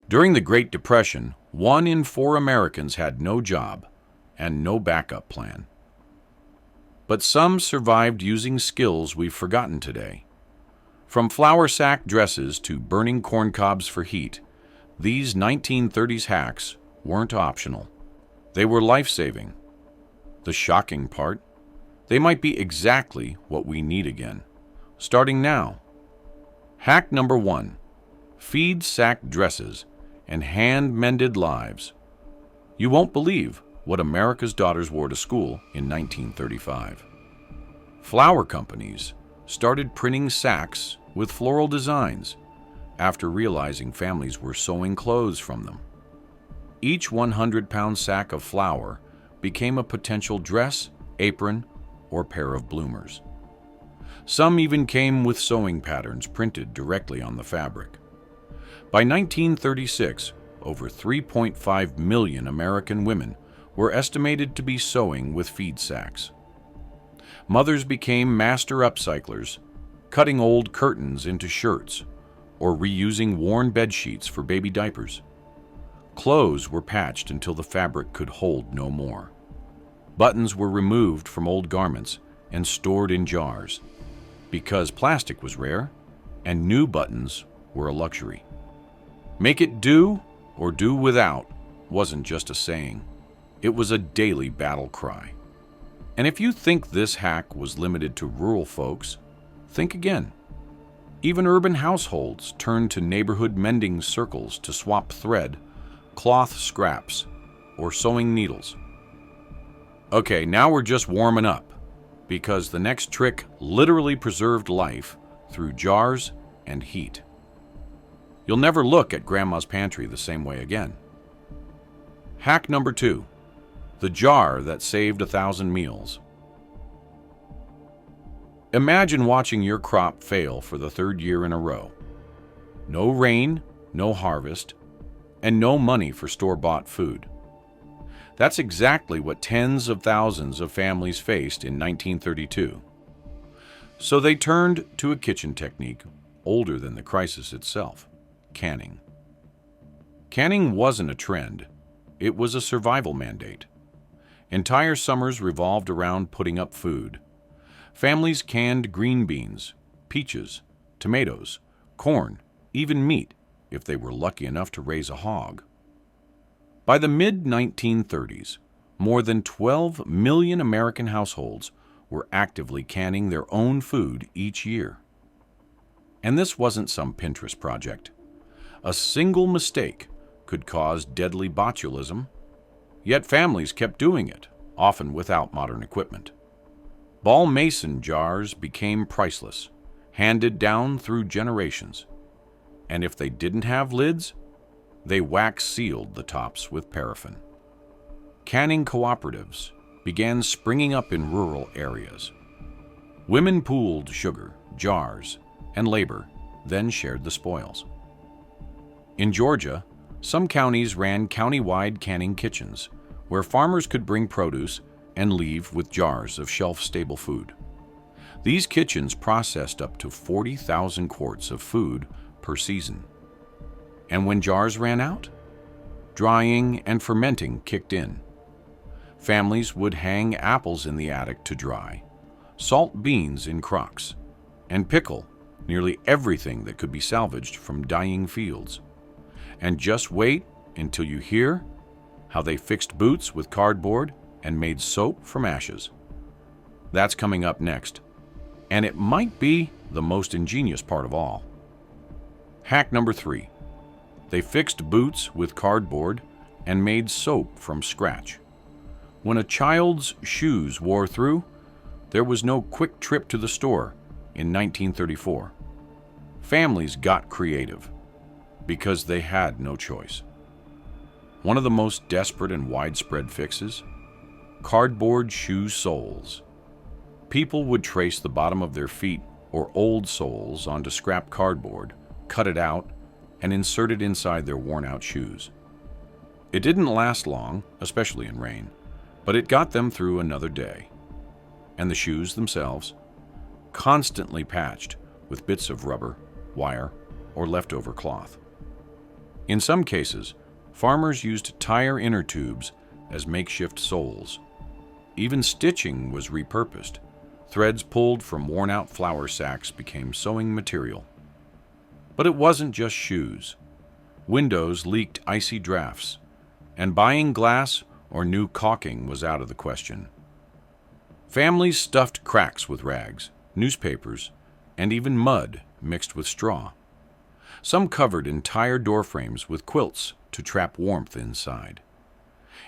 During the Great Depression, 1 in 4 Americans had no job and no backup plan. But some survived using skills we've forgotten today. From flour sack dresses to burning corncobs for heat, these 1930s hacks weren't optional. They were life-saving. The shocking part, they might be exactly what we need again. Starting now. Hack number 1. Feed sack dresses and hand-mended lives. You won't believe what America's daughters wore to school in 1935. Flour companies started printing sacks with floral designs after realizing families were sewing clothes from them. Each 100-pound sack of flour became a potential dress, apron, or pair of bloomers. Some even came with sewing patterns printed directly on the fabric. By 1936, over 3.5 million American women were estimated to be sewing with feed sacks. Mothers became master upcyclers, cutting old curtains into shirts or reusing worn bed sheets for baby diapers. Clothes were patched until the fabric could hold no more. Buttons were removed from old garments and stored in jars because plastic was rare and new buttons were a luxury. Make it do or do without wasn't just a saying. It was a daily battle cry. And if you think this hack was limited to rural folks, think again. Even urban households turned to neighborhood mending circles to swap thread, cloth scraps, or sewing needles. Okay, now we're just warming up, because the next trick literally preserved life through jars and heat. You'll never look at Grandma's pantry the same way again. Hack number 2. The jar that saved 1,000 meals. Imagine watching your crop fail for the 3rd year in a row. No rain, no harvest, and no money for store-bought food. That's exactly what tens of thousands of families faced in 1932. So they turned to a kitchen technique older than the crisis itself: canning. Canning wasn't a trend, it was a survival mandate. Entire summers revolved around putting up food. Families canned green beans, peaches, tomatoes, corn, even meat, if they were lucky enough to raise a hog. By the mid-1930s, more than 12 million American households were actively canning their own food each year. And this wasn't some Pinterest project. A single mistake could cause deadly botulism, yet families kept doing it, often without modern equipment. Ball mason jars became priceless, handed down through generations. And if they didn't have lids, they wax-sealed the tops with paraffin. Canning cooperatives began springing up in rural areas. Women pooled sugar, jars, and labor, then shared the spoils. In Georgia, some counties ran county-wide canning kitchens, where farmers could bring produce and leave with jars of shelf-stable food. These kitchens processed up to 40,000 quarts of food per season. And when jars ran out, drying and fermenting kicked in. Families would hang apples in the attic to dry, salt beans in crocks, and pickle nearly everything that could be salvaged from dying fields. And just wait until you hear how they fixed boots with cardboard and made soap from ashes. That's coming up next, and it might be the most ingenious part of all. Hack number 3. They fixed boots with cardboard and made soap from scratch. When a child's shoes wore through, there was no quick trip to the store in 1934. Families got creative because they had no choice. One of the most desperate and widespread fixes? Cardboard shoe soles. People would trace the bottom of their feet or old soles onto scrap cardboard, cut it out, and insert it inside their worn-out shoes. It didn't last long, especially in rain, but it got them through another day. And the shoes themselves, constantly patched with bits of rubber, wire, or leftover cloth. In some cases, farmers used tire inner tubes as makeshift soles. Even stitching was repurposed. Threads pulled from worn-out flour sacks became sewing material. But it wasn't just shoes. Windows leaked icy drafts, and buying glass or new caulking was out of the question. Families stuffed cracks with rags, newspapers, and even mud mixed with straw. Some covered entire door frames with quilts to trap warmth inside.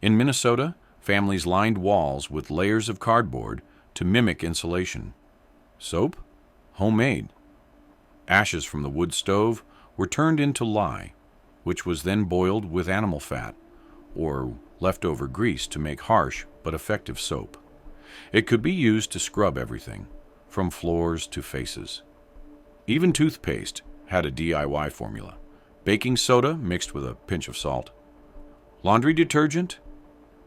In Minnesota, families lined walls with layers of cardboard to mimic insulation. Soap? Homemade. Ashes from the wood stove were turned into lye, which was then boiled with animal fat or leftover grease to make harsh but effective soap. It could be used to scrub everything, from floors to faces. Even toothpaste had a DIY formula. Baking soda mixed with a pinch of salt. Laundry detergent?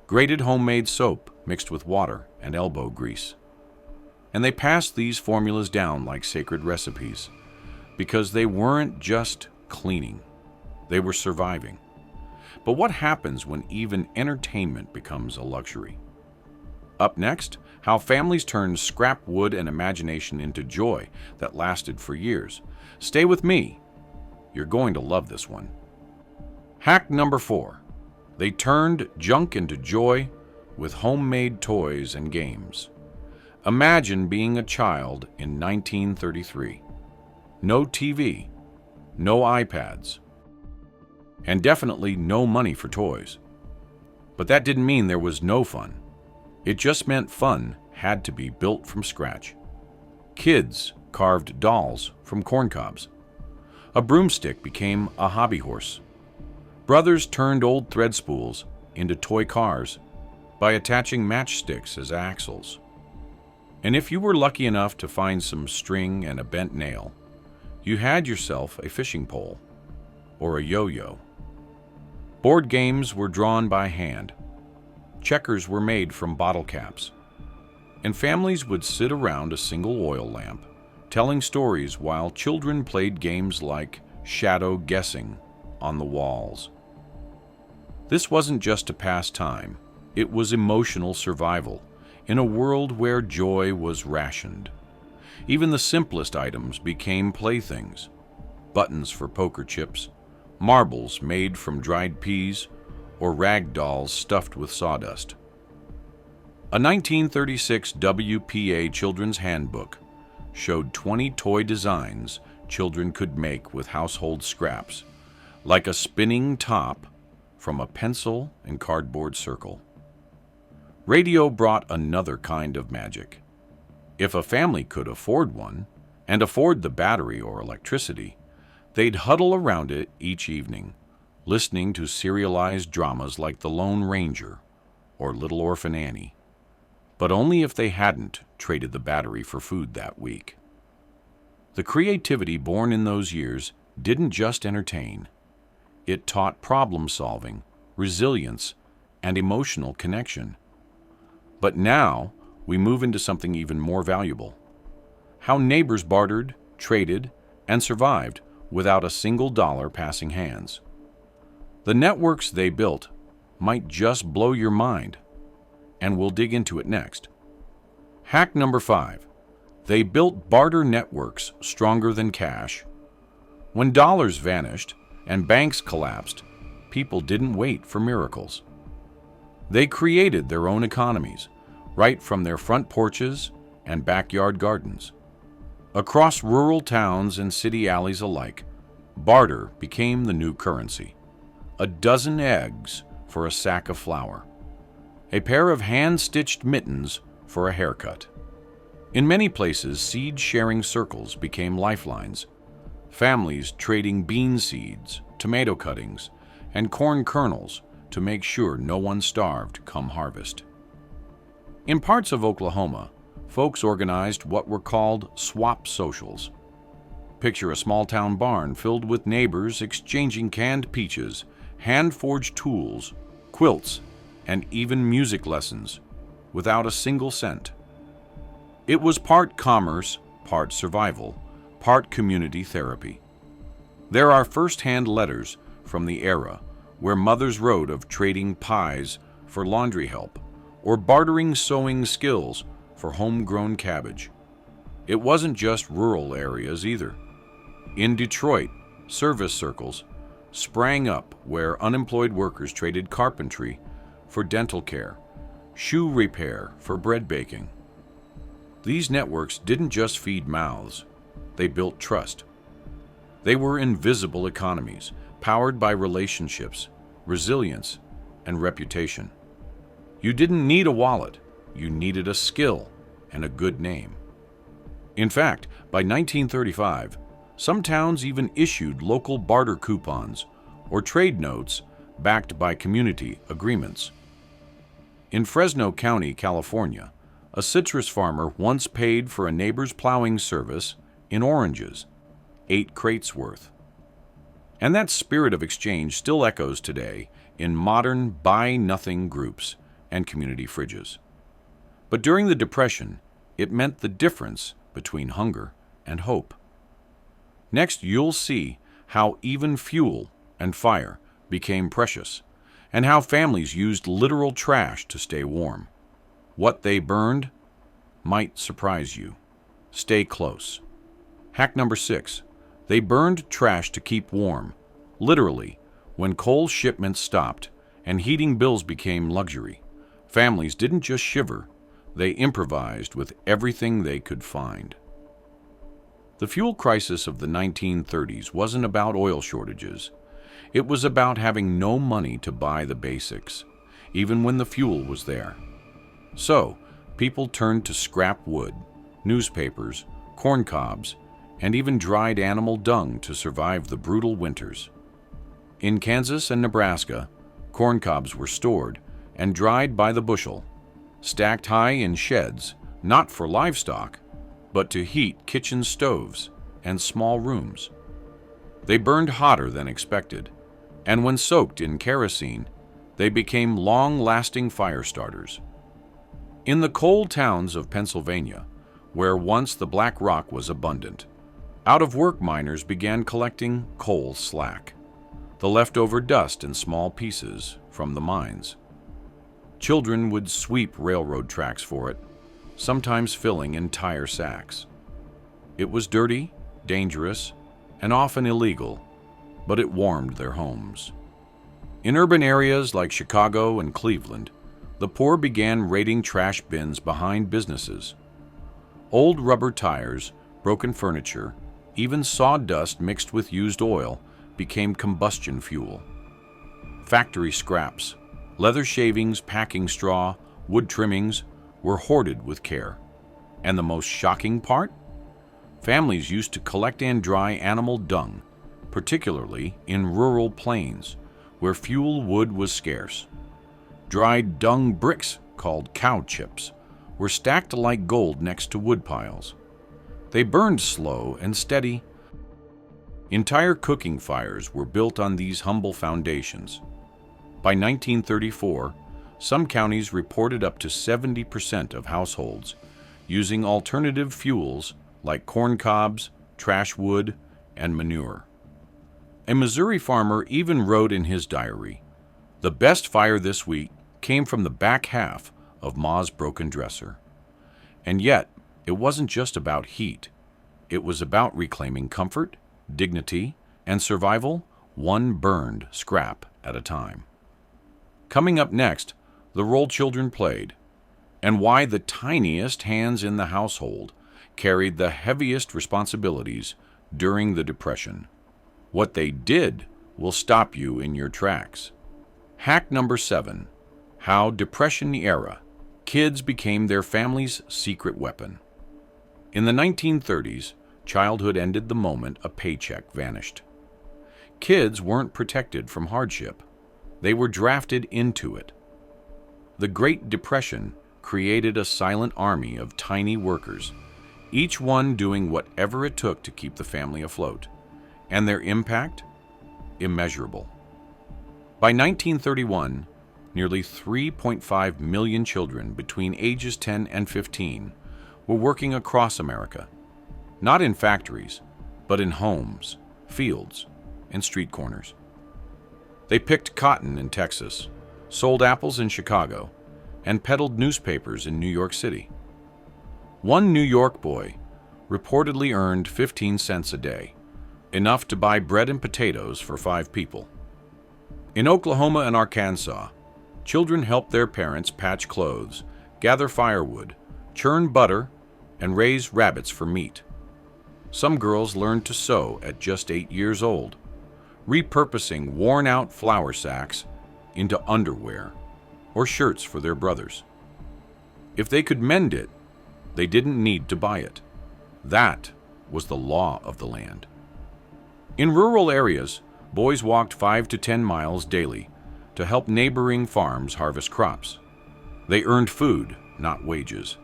Grated homemade soap mixed with water and elbow grease. And they passed these formulas down like sacred recipes because they weren't just cleaning. They were surviving. But what happens when even entertainment becomes a luxury? Up next, how families turned scrap wood and imagination into joy that lasted for years. Stay with me. You're going to love this one. Hack number 4. They turned junk into joy with homemade toys and games. Imagine being a child in 1933. No TV, no iPads, and definitely no money for toys. But that didn't mean there was no fun. It just meant fun had to be built from scratch. Kids carved dolls from corncobs. A broomstick became a hobby horse. Brothers turned old thread spools into toy cars by attaching matchsticks as axles. And if you were lucky enough to find some string and a bent nail, you had yourself a fishing pole or a yo-yo. Board games were drawn by hand. Checkers were made from bottle caps. And families would sit around a single oil lamp, telling stories while children played games like shadow guessing on the walls. This wasn't just to pass time, it was emotional survival in a world where joy was rationed. Even the simplest items became playthings. Buttons for poker chips, marbles made from dried peas, or rag dolls stuffed with sawdust. A 1936 WPA Children's Handbook showed 20 toy designs children could make with household scraps, like a spinning top from a pencil and cardboard circle. Radio brought another kind of magic. If a family could afford one, and afford the battery or electricity, they'd huddle around it each evening, listening to serialized dramas like The Lone Ranger or Little Orphan Annie, but only if they hadn't traded the battery for food that week. The creativity born in those years didn't just entertain. It taught problem-solving, resilience, and emotional connection. But now, we move into something even more valuable. How neighbors bartered, traded, and survived without a single dollar passing hands. The networks they built might just blow your mind, and we'll dig into it next. Hack number 5. They built barter networks stronger than cash. When dollars vanished and banks collapsed, people didn't wait for miracles. They created their own economies, right from their front porches and backyard gardens. Across rural towns and city alleys alike, barter became the new currency. A dozen eggs for a sack of flour. A pair of hand-stitched mittens for a haircut. In many places, seed-sharing circles became lifelines. Families trading bean seeds, tomato cuttings, and corn kernels to make sure no one starved come harvest. In parts of Oklahoma, folks organized what were called swap socials. Picture a small-town barn filled with neighbors exchanging canned peaches, hand-forged tools, quilts, and even music lessons, without a single cent. It was part commerce, part survival, part community therapy. There are first-hand letters from the era where mothers wrote of trading pies for laundry help or bartering sewing skills for homegrown cabbage. It wasn't just rural areas either. In Detroit, service circles sprang up where unemployed workers traded carpentry for dental care, shoe repair for bread baking. These networks didn't just feed mouths, they built trust. They were invisible economies, powered by relationships, resilience, and reputation. You didn't need a wallet, you needed a skill and a good name. In fact, by 1935, some towns even issued local barter coupons or trade notes backed by community agreements. In Fresno County, California, a citrus farmer once paid for a neighbor's plowing service in oranges, 8 crates worth. And that spirit of exchange still echoes today in modern buy-nothing groups and community fridges. But during the Depression, it meant the difference between hunger and hope. Next, you'll see how even fuel and fire became precious, and how families used literal trash to stay warm. What they burned might surprise you. Stay close. Hack number 6. They burned trash to keep warm. Literally, when coal shipments stopped and heating bills became luxury, families didn't just shiver, they improvised with everything they could find. The fuel crisis of the 1930s wasn't about oil shortages. It was about having no money to buy the basics, even when the fuel was there. So, people turned to scrap wood, newspapers, corncobs, and even dried animal dung to survive the brutal winters. In Kansas and Nebraska, corncobs were stored and dried by the bushel, stacked high in sheds, not for livestock, but to heat kitchen stoves and small rooms. They burned hotter than expected, and when soaked in kerosene, they became long-lasting fire starters. In the coal towns of Pennsylvania, where once the black rock was abundant, out-of-work miners began collecting coal slack, the leftover dust and small pieces from the mines. Children would sweep railroad tracks for it, sometimes filling entire sacks. It was dirty, dangerous, and often illegal, but it warmed their homes. In urban areas like Chicago and Cleveland, the poor began raiding trash bins behind businesses. Old rubber tires, broken furniture, even sawdust mixed with used oil became combustion fuel. Factory scraps, leather shavings, packing straw, wood trimmings were hoarded with care. And the most shocking part? Families used to collect and dry animal dung, particularly in rural plains, where fuel wood was scarce. Dried dung bricks, called cow chips, were stacked like gold next to wood piles. They burned slow and steady. Entire cooking fires were built on these humble foundations. By 1934, some counties reported up to 70% of households using alternative fuels like corncobs, trash wood, and manure. A Missouri farmer even wrote in his diary, "The best fire this week came from the back half of Ma's broken dresser." And yet, it wasn't just about heat. It was about reclaiming comfort, dignity, and survival, one burned scrap at a time. Coming up next, the role children played, and why the tiniest hands in the household carried the heaviest responsibilities during the Depression. What they did will stop you in your tracks. Hack number 7. How Depression-era kids became their family's secret weapon. In the 1930s, childhood ended the moment a paycheck vanished. Kids weren't protected from hardship. They were drafted into it. The Great Depression created a silent army of tiny workers, each one doing whatever it took to keep the family afloat, and their impact? Immeasurable. By 1931, nearly 3.5 million children between ages 10 and 15 were working across America, not in factories, but in homes, fields, and street corners. They picked cotton in Texas, sold apples in Chicago, and peddled newspapers in New York City. One New York boy reportedly earned 15 cents a day, enough to buy bread and potatoes for 5 people. In Oklahoma and Arkansas, children helped their parents patch clothes, gather firewood, churn butter, and raise rabbits for meat. Some girls learned to sew at just 8 years old, repurposing worn-out flour sacks into underwear or shirts for their brothers. If they could mend it, they didn't need to buy it. That was the law of the land. In rural areas, boys walked 5 to 10 miles daily to help neighboring farms harvest crops. They earned food, not wages.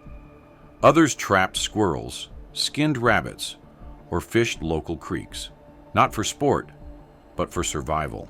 Others trapped squirrels, skinned rabbits, or fished local creeks, not for sport, but for survival.